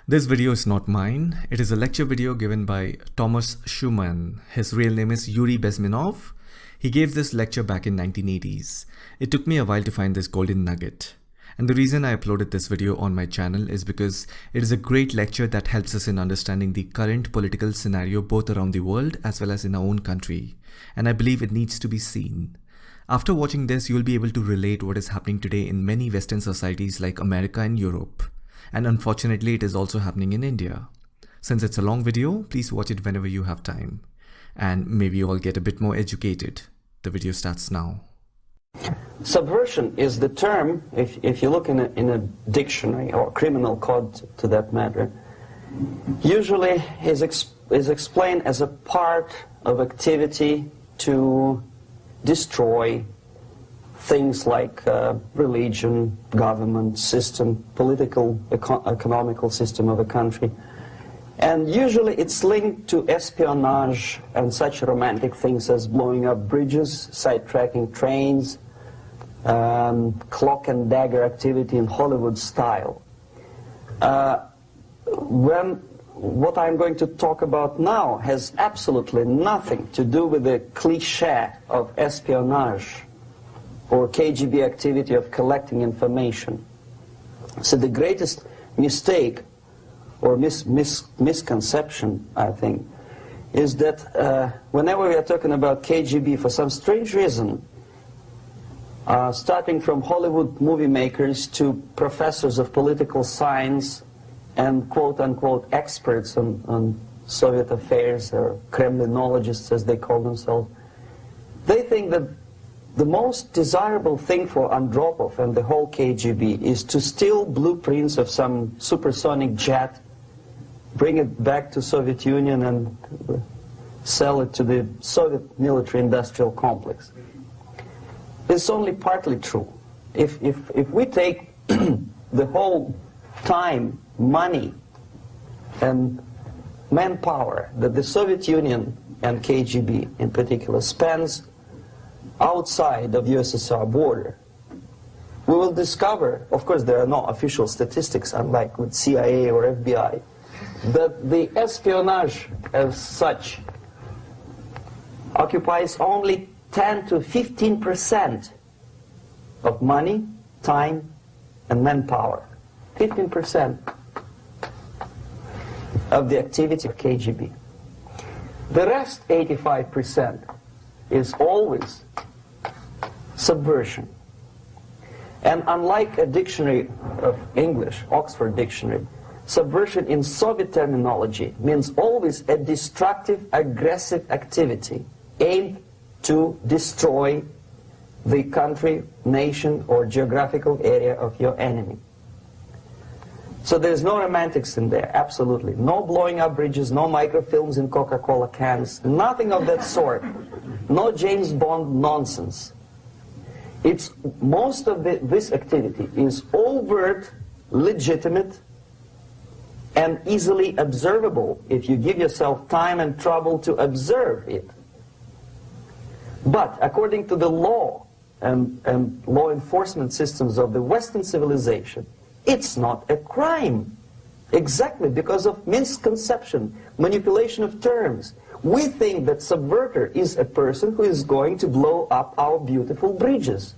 This video is not mine. It is a lecture video given by Thomas Schumann. His real name is Yuri Bezmenov. He gave this lecture back in 1980s. It took me a while to find this golden nugget. And the reason I uploaded this video on my channel is because it is a great lecture that helps us in understanding the current political scenario both around the world as well as in our own country. And I believe it needs to be seen. After watching this, you will be able to relate what is happening today in many Western societies like America and Europe. And unfortunately, it is also happening in India. Since it's a long video, please watch it whenever you have time. And maybe you all get a bit more educated. The video starts now. Subversion is the term, if you look in a dictionary or criminal code to that matter, usually is explained as a part of activity to destroy things like religion, government, system, political, economical system of a country. And usually it's linked to espionage and such romantic things as blowing up bridges, sidetracking trains, cloak and dagger activity in Hollywood style. What I'm going to talk about now has absolutely nothing to do with the cliché of espionage or KGB activity of collecting information. So the greatest mistake or misconception, I think, is that whenever we are talking about KGB, for some strange reason, starting from Hollywood movie makers to professors of political science and quote-unquote experts on Soviet affairs, or Kremlinologists as they call themselves, they think that the most desirable thing for Andropov and the whole KGB is to steal blueprints of some supersonic jet, bring it back to Soviet Union and sell it to the Soviet military-industrial complex. It's only partly true. If we take the whole time, money, and manpower that the Soviet Union and KGB in particular spends outside of USSR border, we will discover, of course there are no official statistics unlike with CIA or FBI, that the espionage as such occupies only 10 to 15% of money, time, and manpower. 15% of the activity of KGB. The rest, 85%, is always subversion. And unlike a dictionary of English, Oxford Dictionary, subversion in Soviet terminology means always a destructive, aggressive activity aimed to destroy the country, nation, or geographical area of your enemy. So there's no romantics in there, absolutely. No blowing up bridges, no microfilms in Coca-Cola cans, nothing of that sort. No James Bond nonsense. Most of this activity is overt, legitimate, and easily observable if you give yourself time and trouble to observe it. But according to the law and law enforcement systems of the Western civilization, it's not a crime. Exactly because of misconception, manipulation of terms. We think that subverter is a person who is going to blow up our beautiful bridges.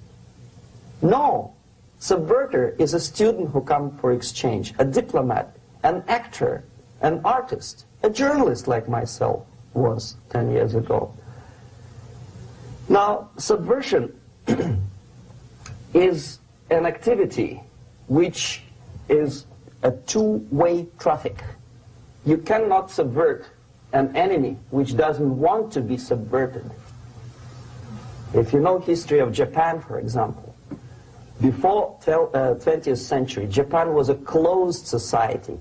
No. Subverter is a student who comes for exchange, a diplomat, an actor, an artist, a journalist like myself was 10 years ago. Now, subversion is an activity which is a two-way traffic. You cannot subvert an enemy which doesn't want to be subverted. If you know history of Japan, for example, before 20th century, Japan was a closed society.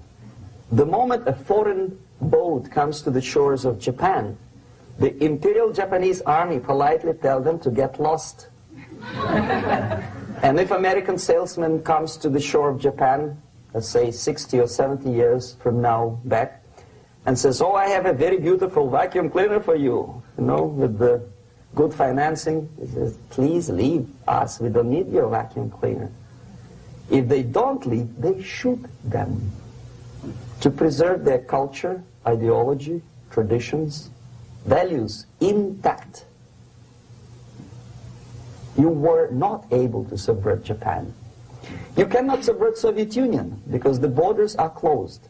The moment a foreign boat comes to the shores of Japan, the Imperial Japanese Army politely tells them to get lost. And if American salesman comes to the shore of Japan, let's say 60 or 70 years from now back, and says, oh, I have a very beautiful vacuum cleaner for you, with the good financing, he says, please leave us, we don't need your vacuum cleaner. If they don't leave, they shoot them. to preserve their culture, ideology, traditions, values intact. You were not able to subvert Japan. You cannot subvert Soviet Union because the borders are closed.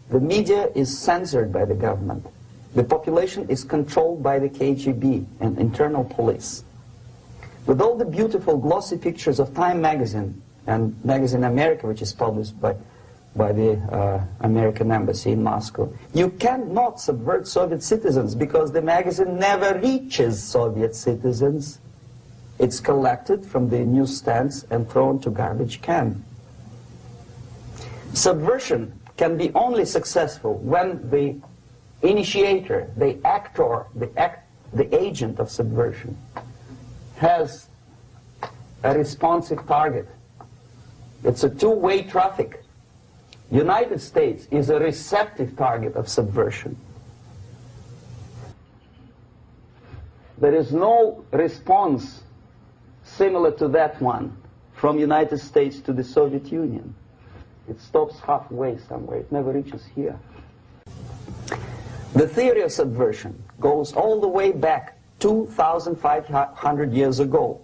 The media is censored by the government. The population is controlled by the KGB and internal police. With all the beautiful glossy pictures of Time magazine and Magazine America, which is published by the American embassy in Moscow, you cannot subvert Soviet citizens because the magazine never reaches Soviet citizens. It's collected from the newsstands and thrown to garbage can. Subversion can be only successful when the initiator, the actor, the agent of subversion has a responsive target. It's a two-way traffic. United States is a receptive target of subversion. There is no response similar to that one from United States to the Soviet Union. It stops halfway somewhere. It never reaches here. The theory of subversion goes all the way back 2,500 years ago.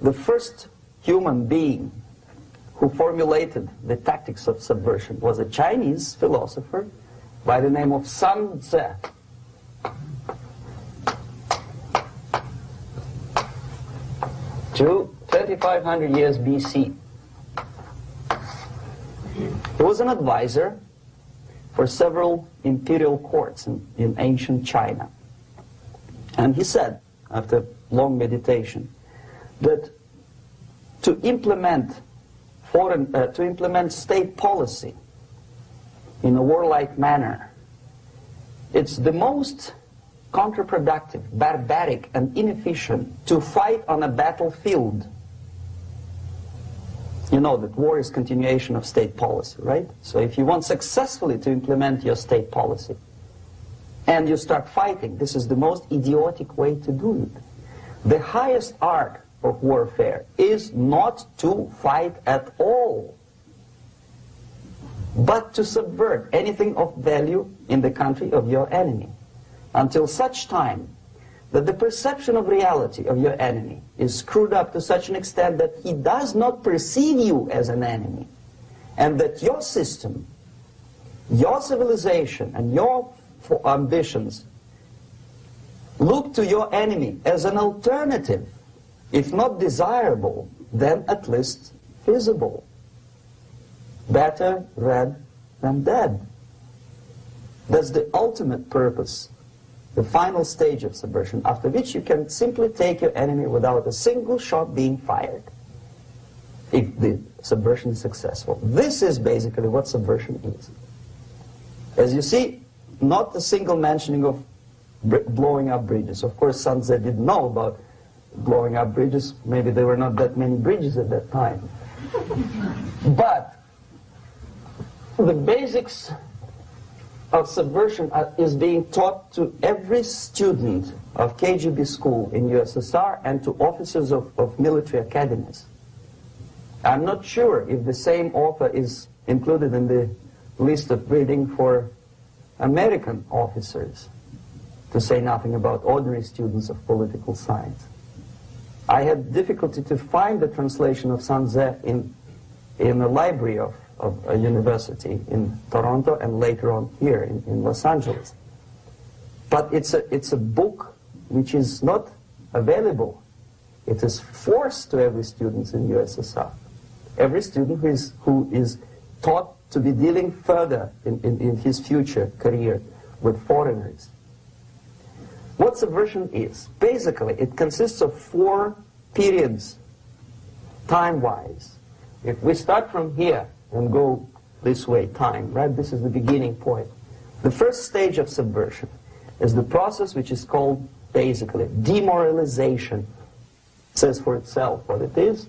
The first human being who formulated the tactics of subversion was a Chinese philosopher by the name of Sun Tzu. 2,500 years BC. He was an advisor for several imperial courts in ancient China. And he said, after long meditation, that to implement state policy in a warlike manner, it's the most counterproductive, barbaric, and inefficient to fight on a battlefield. You know that war is continuation of state policy, right? So if you want successfully to implement your state policy and you start fighting, this is the most idiotic way to do it. The highest art of warfare is not to fight at all, but to subvert anything of value in the country of your enemy, until such time that the perception of reality of your enemy is screwed up to such an extent that he does not perceive you as an enemy, and that your system, your civilization, and your ambitions look to your enemy as an alternative, if not desirable, then at least feasible. Better red than dead. That's the ultimate purpose, the final stage of subversion, after which you can simply take your enemy without a single shot being fired, if the subversion is successful. This is basically what subversion is. As you see, not a single mentioning of blowing up bridges. Of course, Sun Tzu didn't know about blowing up bridges. Maybe there were not that many bridges at that time. But the basics of subversion is being taught to every student of KGB school in USSR and to officers of military academies. I'm not sure if the same author is included in the list of reading for American officers, to say nothing about ordinary students of political science. I had difficulty to find the translation of Sun Tzu in a library of a university in Toronto and later on here in Los Angeles. But it's a book which is not available. It is forced to every student in USSR. Every student who is taught to be dealing further in his future career with foreigners. What subversion is? Basically, it consists of 4 periods, time-wise. If we start from here and go this way, time, right? This is the beginning point. The first stage of subversion is the process which is called, basically, demoralization. It says for itself what it is.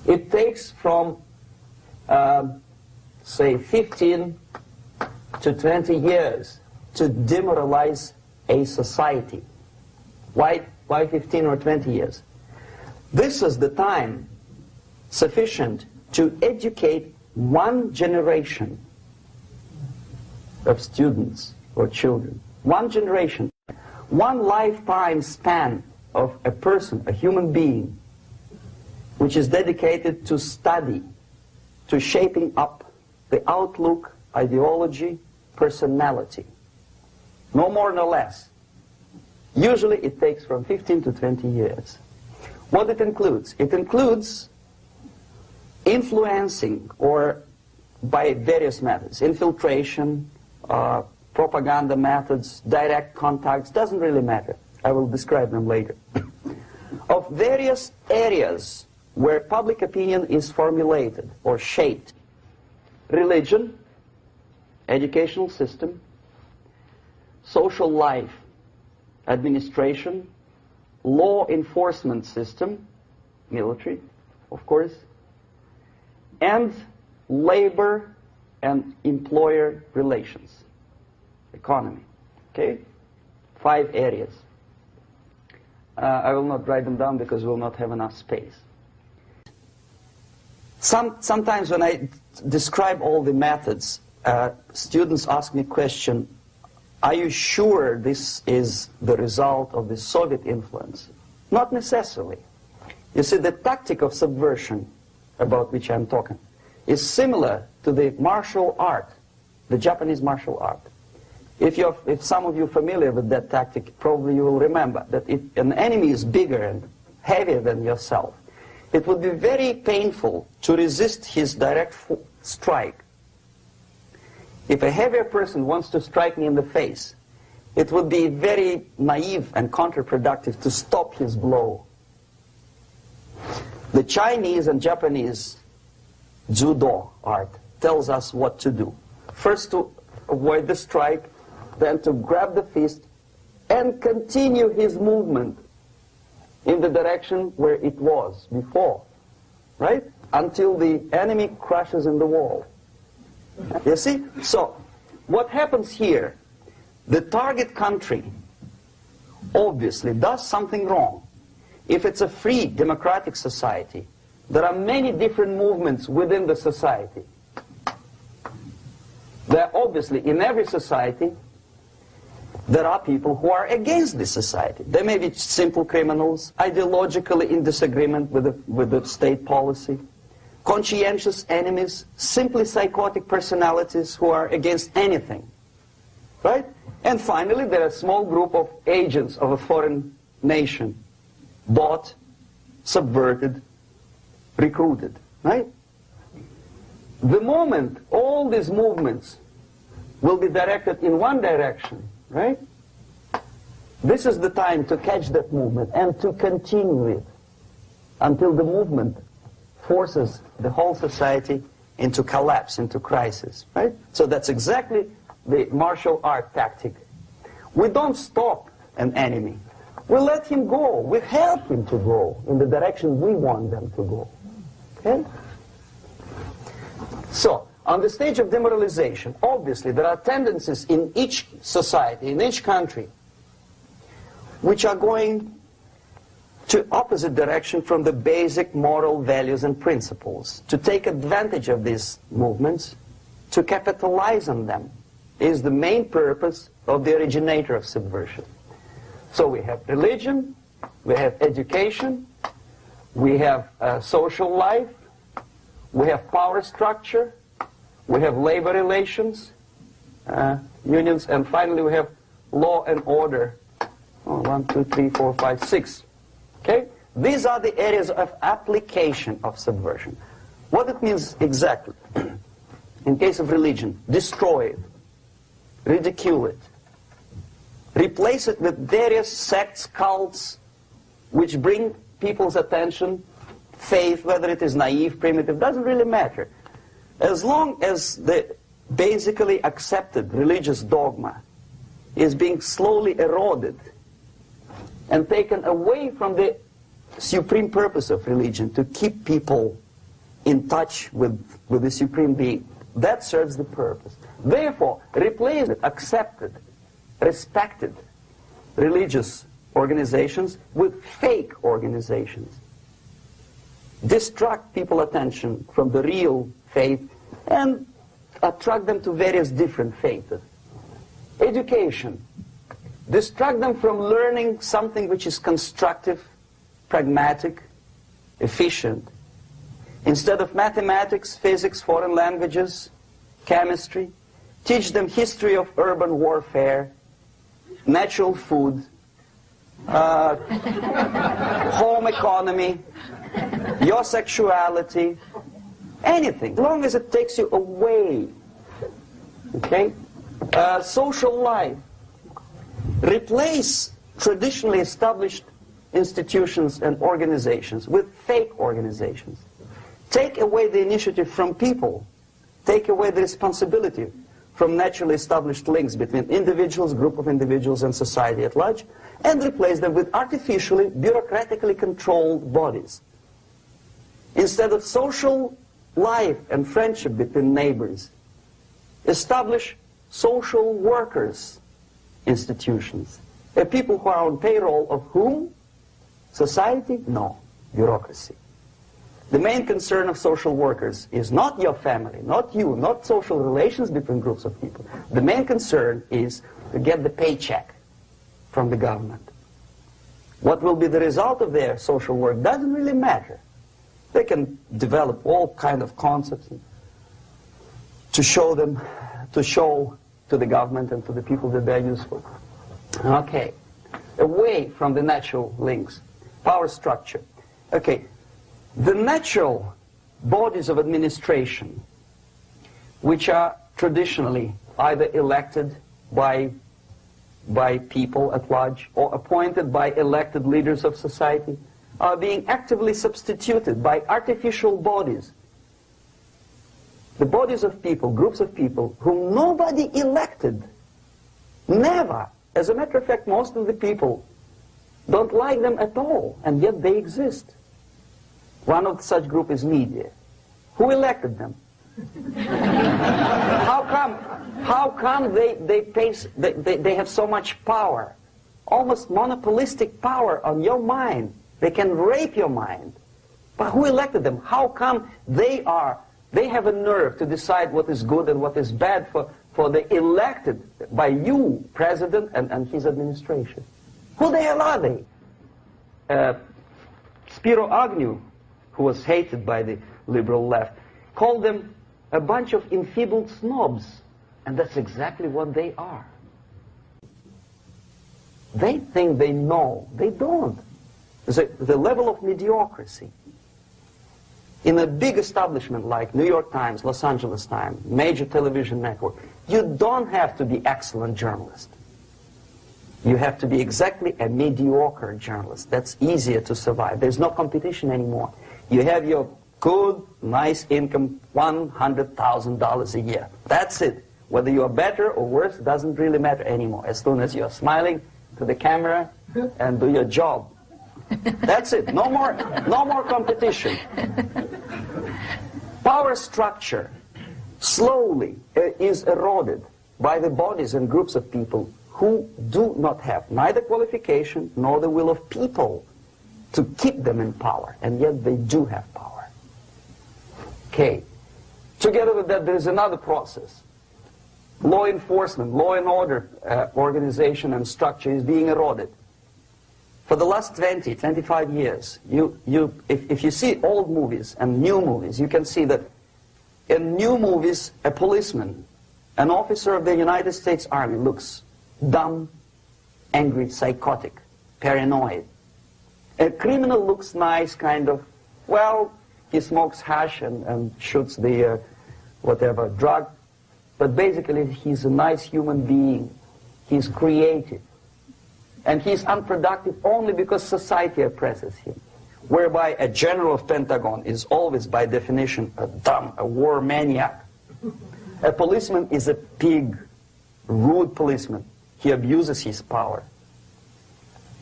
It takes from, say, 15 to 20 years to demoralize a society. Why 15 or 20 years? This is the time sufficient to educate one generation of students or children. One generation. One lifetime span of a person, a human being, which is dedicated to study, to shaping up the outlook, ideology, personality. No more, no less. Usually it takes from 15 to 20 years. What it includes? It includes influencing, or by various methods, infiltration, propaganda methods, direct contacts, doesn't really matter. I will describe them later. Of various areas where public opinion is formulated or shaped. Religion, educational system, social life, administration, law enforcement system, military, of course, and labor and employer relations, economy. Okay? 5 areas. I will not write them down because we will not have enough space. Sometimes when I describe all the methods, students ask me question, are you sure this is the result of the Soviet influence? Not necessarily. You see, the tactic of subversion, about which I'm talking, is similar to the martial art, the Japanese martial art. If some of you are familiar with that tactic, probably you will remember that if an enemy is bigger and heavier than yourself, it would be very painful to resist his direct strike. If a heavier person wants to strike me in the face, it would be very naive and counterproductive to stop his blow. The Chinese and Japanese judo art tells us what to do. First to avoid the strike, then to grab the fist and continue his movement in the direction where it was before, right? Until the enemy crashes in the wall. You see? So, what happens here? The target country obviously does something wrong. If it's a free democratic society, there are many different movements within the society. There are obviously, in every society, there are people who are against this society. They may be simple criminals, ideologically in disagreement with the state policy, conscientious enemies, simply psychotic personalities who are against anything. Right? And finally, there are a small group of agents of a foreign nation, bought, subverted, recruited. Right? The moment all these movements will be directed in one direction, right? This is the time to catch that movement and to continue it until the movement forces the whole society into collapse, into crisis, right? So that's exactly the martial art tactic. We don't stop an enemy. We let him go. We help him to go in the direction we want them to go. Okay? So, on the stage of demoralization, obviously there are tendencies in each society, in each country, which are going to opposite direction from the basic moral values and principles. To take advantage of these movements, to capitalize on them, is the main purpose of the originator of subversion. So we have religion, we have education, we have social life, we have power structure, we have labor relations, unions, and finally we have law and order. 1, 2, 3, 4, 5, 6. Okay? These are the areas of application of subversion. What it means exactly? In case of religion, destroy it, ridicule it, replace it with various sects, cults, which bring people's attention, faith, whether it is naive, primitive, doesn't really matter. As long as the basically accepted religious dogma is being slowly eroded and taken away from the supreme purpose of religion, to keep people in touch with the supreme being, that serves the purpose. Therefore, replace it, accepted, respected religious organizations with fake organizations. distract people's attention from the real faith and attract them to various different faiths. Education. Distract them from learning something which is constructive, pragmatic, efficient. Instead of mathematics, physics, foreign languages, chemistry, teach them history of urban warfare, natural food, home economy, your sexuality, anything, as long as it takes you away. Okay? Social life. Replace traditionally established institutions and organizations with fake organizations. Take away the initiative from people. Take away the responsibility from naturally established links between individuals, group of individuals, and society at large, and replace them with artificially, bureaucratically controlled bodies. Instead of social life and friendship between neighbors, establish social workers institutions. People who are on payroll of whom? Society? No. Bureaucracy. The main concern of social workers is not your family, not you, not social relations between groups of people. The main concern is to get the paycheck from the government. What will be the result of their social work doesn't really matter. They can develop all kind of concepts to show to the government and to the people that they're useful. Okay, away from the natural links. Power structure. Okay, the natural bodies of administration, which are traditionally either elected by people at large or appointed by elected leaders of society, are being actively substituted by artificial bodies. The bodies of people, groups of people, whom nobody elected. Never. As a matter of fact, most of the people don't like them at all, and yet they exist. One of such group is media. Who elected them? How come they have so much power? Almost monopolistic power on your mind. They can rape your mind. But who elected them? How come they have a nerve to decide what is good and what is bad for the elected by you, president, and his administration? Who the hell are they? Spiro Agnew, who was hated by the liberal left, called them a bunch of enfeebled snobs. And that's exactly what they are. They think they know. They don't. The level of mediocrity. In a big establishment like New York Times, Los Angeles Times, major television network, you don't have to be excellent journalist. You have to be exactly a mediocre journalist. That's easier to survive. There's no competition anymore. You have your good, nice income, $100,000 a year. That's it. Whether you are better or worse doesn't really matter anymore. As soon as you're smiling to the camera and do your job. That's it. No more competition. Power structure slowly is eroded by the bodies and groups of people who do not have neither qualification nor the will of people to keep them in power, and yet they do have power. Okay. Together with that, there is another process. Law enforcement, law and order organization and structure is being eroded. For the last 20, 25 years, if you see old movies and new movies, you can see that in new movies, a policeman, an officer of the United States Army looks dumb, angry, psychotic, paranoid. A criminal looks nice, kind of, well, he smokes hash and shoots the whatever drug, but basically he's a nice human being. He's creative. And he's unproductive only because society oppresses him. Whereby a general of Pentagon is always, by definition, a dumb, a war maniac. A policeman is a pig, rude policeman. He abuses his power.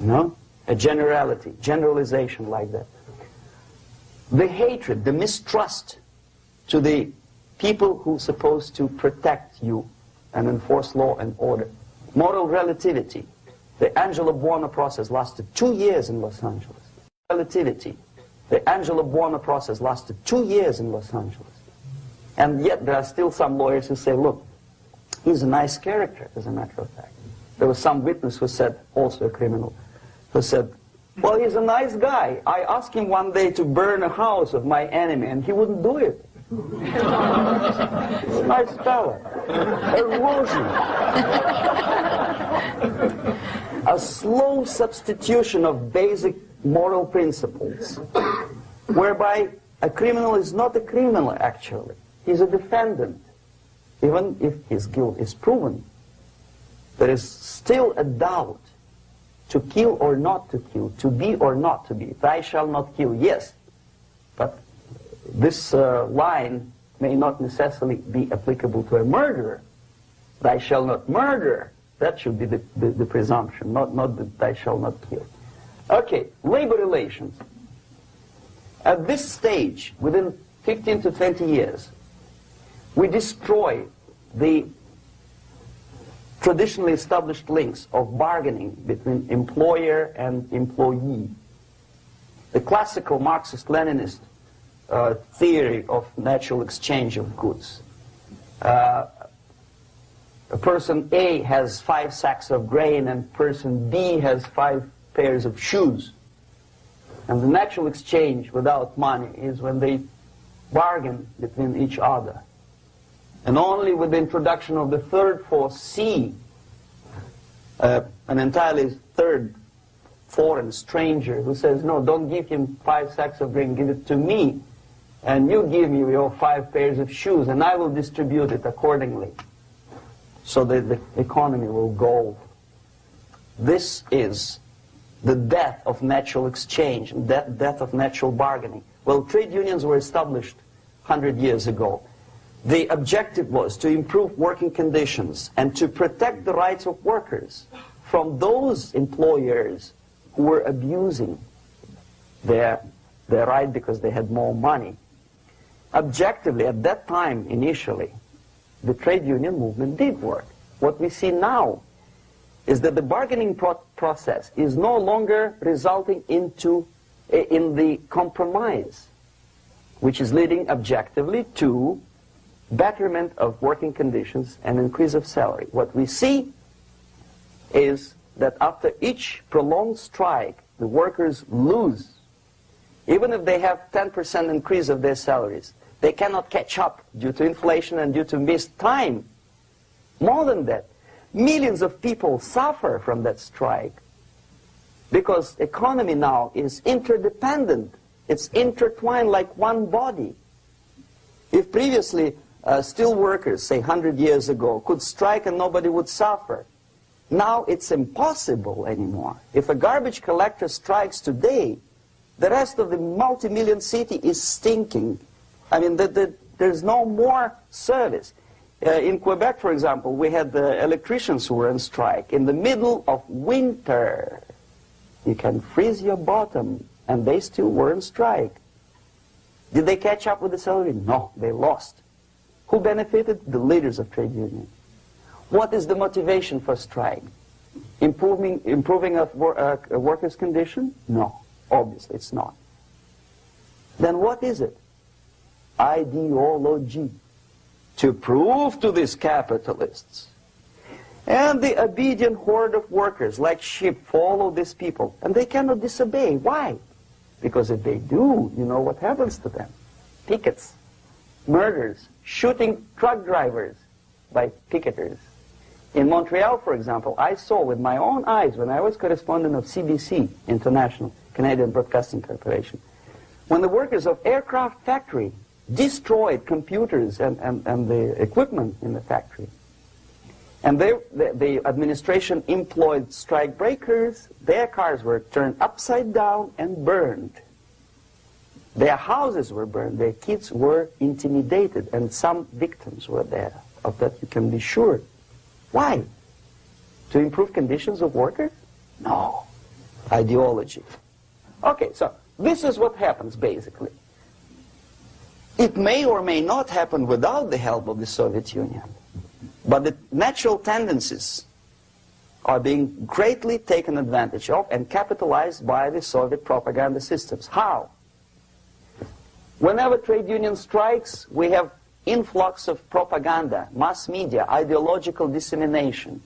No? A generalization like that. The hatred, the mistrust to the people who are supposed to protect you and enforce law and order. Moral relativity. The Angelo Buono process lasted 2 years in Los Angeles. Relativity. The Angelo Buono process lasted 2 years in Los Angeles. And yet there are still some lawyers who say, look, he's a nice character, as a matter of fact. There was some witness who said, also a criminal, who said, well, he's a nice guy. I asked him one day to burn a house of my enemy, and he wouldn't do it. He's a nice fella. Erosion. A slow substitution of basic moral principles, whereby a criminal is not a criminal, actually. He's a defendant. Even if his guilt is proven, there is still a doubt to kill or not to kill, to be or not to be. Thou shalt not kill, yes. But this line may not necessarily be applicable to a murderer. Thou shalt not murder. That should be the presumption, not that thou shalt not kill. Okay, labor relations. At this stage, within 15 to 20 years, we destroy the traditionally established links of bargaining between employer and employee. The classical Marxist-Leninist theory of natural exchange of goods. Person A has 5 sacks of grain and person B has 5 pairs of shoes. And the natural exchange without money is when they bargain between each other. And only with the introduction of the third force, C, an entirely third foreign stranger who says, no, don't give him 5 sacks of grain, give it to me, and you give me your 5 pairs of shoes, and I will distribute it accordingly, so that the economy will go. This is the death of natural exchange, death of natural bargaining. Well, trade unions were established 100 years ago. The objective was to improve working conditions and to protect the rights of workers from those employers who were abusing their right because they had more money. Objectively, at that time, initially, the trade union movement did work. What we see now is that the bargaining process is no longer resulting in the compromise, which is leading objectively to betterment of working conditions and increase of salary. What we see is that after each prolonged strike, the workers lose. Even if they have 10% increase of their salaries, they cannot catch up due to inflation and due to missed time. More than that, millions of people suffer from that strike because economy now is interdependent. It's intertwined like one body. If previously steel workers, say 100 years ago, could strike and nobody would suffer, now it's impossible anymore. If a garbage collector strikes today, the rest of the multi-million city is stinking. I mean, there's no more service. In Quebec, for example, we had the electricians who were on strike in the middle of winter. You can freeze your bottom, and they still were on strike. Did they catch up with the salary? No, they lost. Who benefited? The leaders of trade unions. What is the motivation for strike? Improving of a worker's condition? No, obviously it's not. Then what is it? Ideology. To prove to these capitalists. And the obedient horde of workers, like sheep, follow these people. And they cannot disobey. Why? Because if they do, you know what happens to them. Pickets, murders, shooting truck drivers by picketers. In Montreal, for example, I saw with my own eyes when I was correspondent of CBC International, Canadian Broadcasting Corporation, when the workers of aircraft factory destroyed computers and the equipment in the factory. And the administration employed strike breakers. Their cars were turned upside down and burned. Their houses were burned. Their kids were intimidated. And some victims were there. Of that you can be sure. Why? To improve conditions of workers? No. Ideology. Okay, so this is what happens basically. It may or may not happen without the help of the Soviet Union. But the natural tendencies are being greatly taken advantage of and capitalized by the Soviet propaganda systems. How? Whenever trade union strikes, we have influx of propaganda, mass media, ideological dissemination.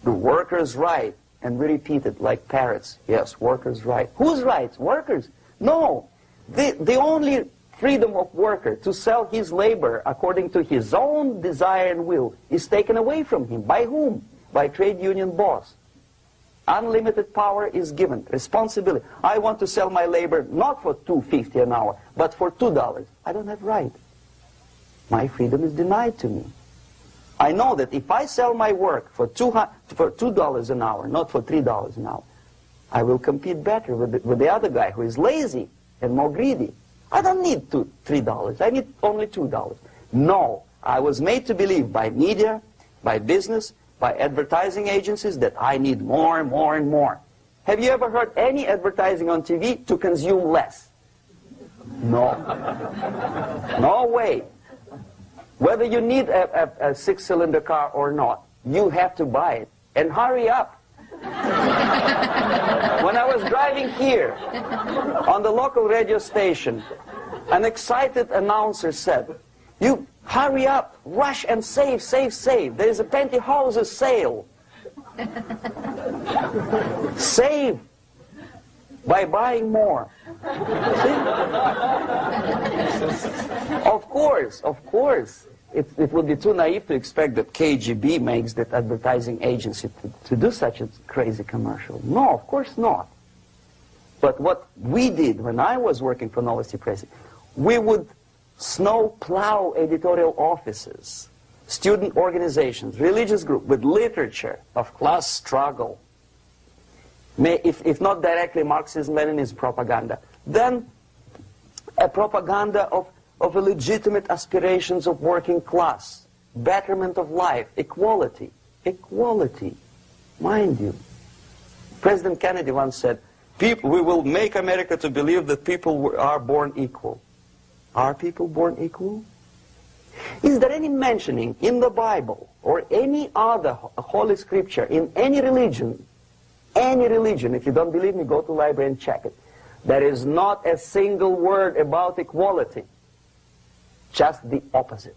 The workers' right, and we repeat it like parrots. Yes, workers' right. Whose rights? Workers? No. The only freedom of worker to sell his labor according to his own desire and will is taken away from him. By whom? By trade union boss. Unlimited power is given. Responsibility. I want to sell my labor not for $2.50 an hour, but for $2. I don't have right. My freedom is denied to me. I know that if I sell my work for $2 an hour, not for $3 an hour, I will compete better with the other guy who is lazy and more greedy. I don't need $3. I need only $2. No, I was made to believe by media, by business, by advertising agencies that I need more and more and more. Have you ever heard any advertising on TV to consume less? No. No way. Whether you need a six-cylinder car or not, you have to buy it. And hurry up. When I was driving here, on the local radio station, an excited announcer said, "You hurry up, rush and save, save, save. There's a pantyhose sale." Save by buying more. See? Of course. It would be too naive to expect that KGB makes that advertising agency to do such a crazy commercial. No, of course not. But what we did when I was working for Novosti Press, we would snow plow editorial offices, student organizations, religious groups with literature of class struggle. If not directly Marxism-Leninism propaganda, then a propaganda of a legitimate aspirations of working class, betterment of life, equality. Equality, mind you. President Kennedy once said, we will make America to believe that people are born equal. Are people born equal? Is there any mentioning in the Bible or any other holy scripture in any religion, if you don't believe me, go to the library and check it. There is not a single word about equality. Just the opposite.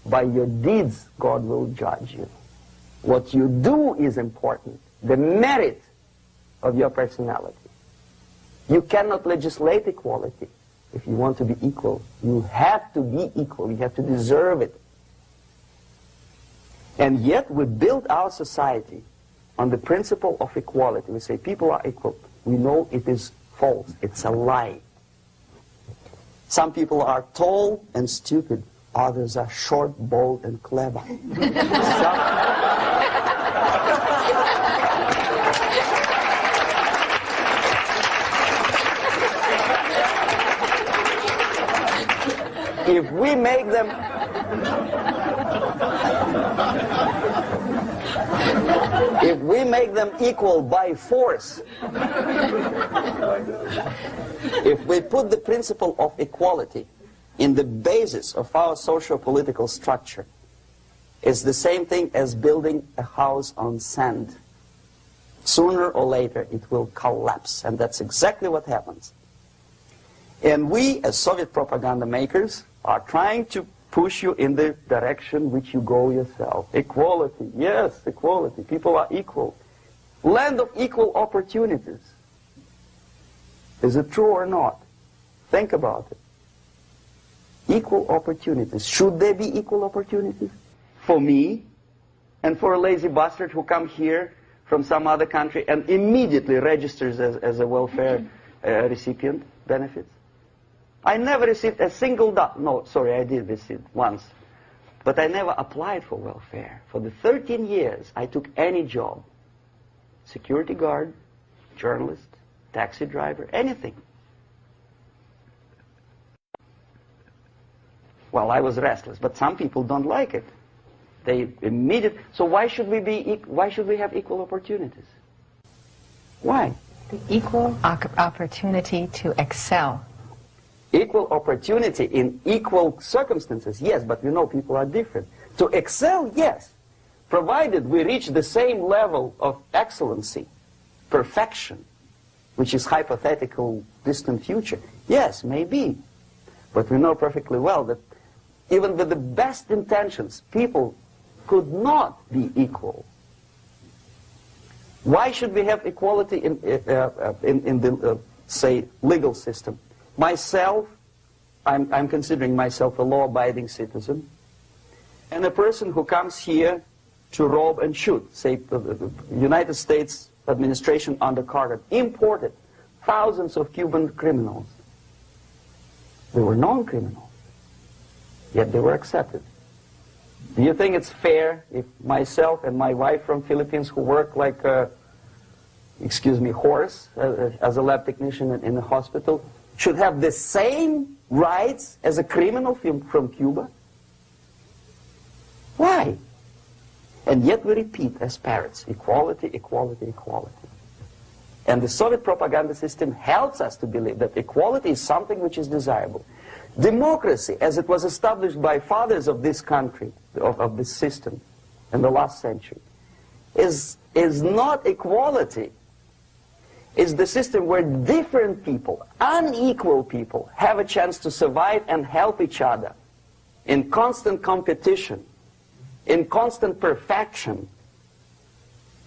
By your deeds, God will judge you. What you do is important. The merit of your personality. You cannot legislate equality. If you want to be equal, you have to be equal. You have to deserve it. And yet we build our society on the principle of equality. We say people are equal. We know it is false. It's a lie. Some people are tall and stupid. Others are short, bold, and clever. If we make them equal by force, if we put the principle of equality in the basis of our socio-political structure, it's the same thing as building a house on sand. Sooner or later it will collapse, and that's exactly what happens. And we, as Soviet propaganda makers, are trying to push you in the direction which you go yourself. Equality, yes, equality. People are equal. Land of equal opportunities. Is it true or not? Think about it. Equal opportunities. Should there be equal opportunities? For me, and for a lazy bastard who comes here from some other country and immediately registers as a welfare recipient benefits? I never received a single dollar. No, sorry, I did receive once. But I never applied for welfare. For the 13 years, I took any job. Security guard, journalist, taxi driver, anything. Well, I was restless, but some people don't like it. They immediately. So why should we have equal opportunities? Why? The equal opportunity to excel. Equal opportunity in equal circumstances, yes, but you know people are different. To excel, yes, provided we reach the same level of excellency, perfection, which is hypothetical, distant future. Yes, maybe. But we know perfectly well that even with the best intentions, people could not be equal. Why should we have equality in the, say, legal system? Myself, I'm considering myself a law-abiding citizen, and a person who comes here to rob and shoot, say, the United States administration under Carter imported thousands of Cuban criminals. They were non-criminals, yet they were accepted. Do you think it's fair if myself and my wife from Philippines, who work like a, excuse me, horse as a lab technician in a hospital, should have the same rights as a criminal from Cuba? Why? And yet we repeat as parrots, equality, equality, equality. And the Soviet propaganda system helps us to believe that equality is something which is desirable. Democracy, as it was established by fathers of this country, of this system in the last century, is not equality. It's the system where different people, unequal people, have a chance to survive and help each other in constant competition, in constant perfection,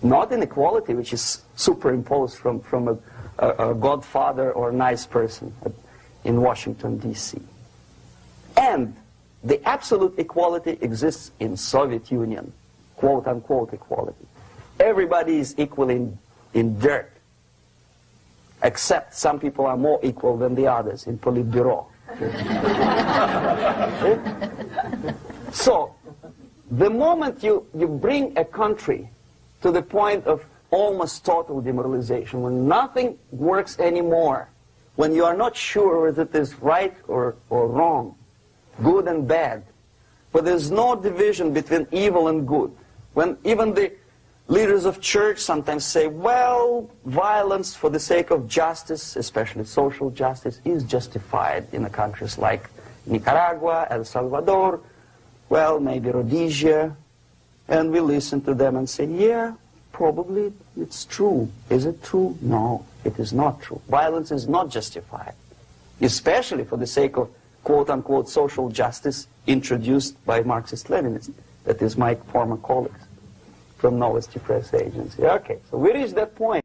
not in equality, which is superimposed from a godfather or a nice person in Washington, D.C. And the absolute equality exists in Soviet Union, quote-unquote equality. Everybody is equal in dirt, except some people are more equal than the others in Politburo. So, the moment you bring a country to the point of almost total demoralization, when nothing works anymore, when you are not sure whether it is right or wrong, good and bad, but there's no division between evil and good, when even the leaders of church sometimes say, well, violence for the sake of justice, especially social justice, is justified in countries like Nicaragua, El Salvador, well, maybe Rhodesia, and we listen to them and say, yeah, probably it's true. Is it true? No, it is not true. Violence is not justified, especially for the sake of quote-unquote social justice introduced by Marxist-Leninists, that is my former colleagues from Novosti Press Agency. Okay, so we reached that point.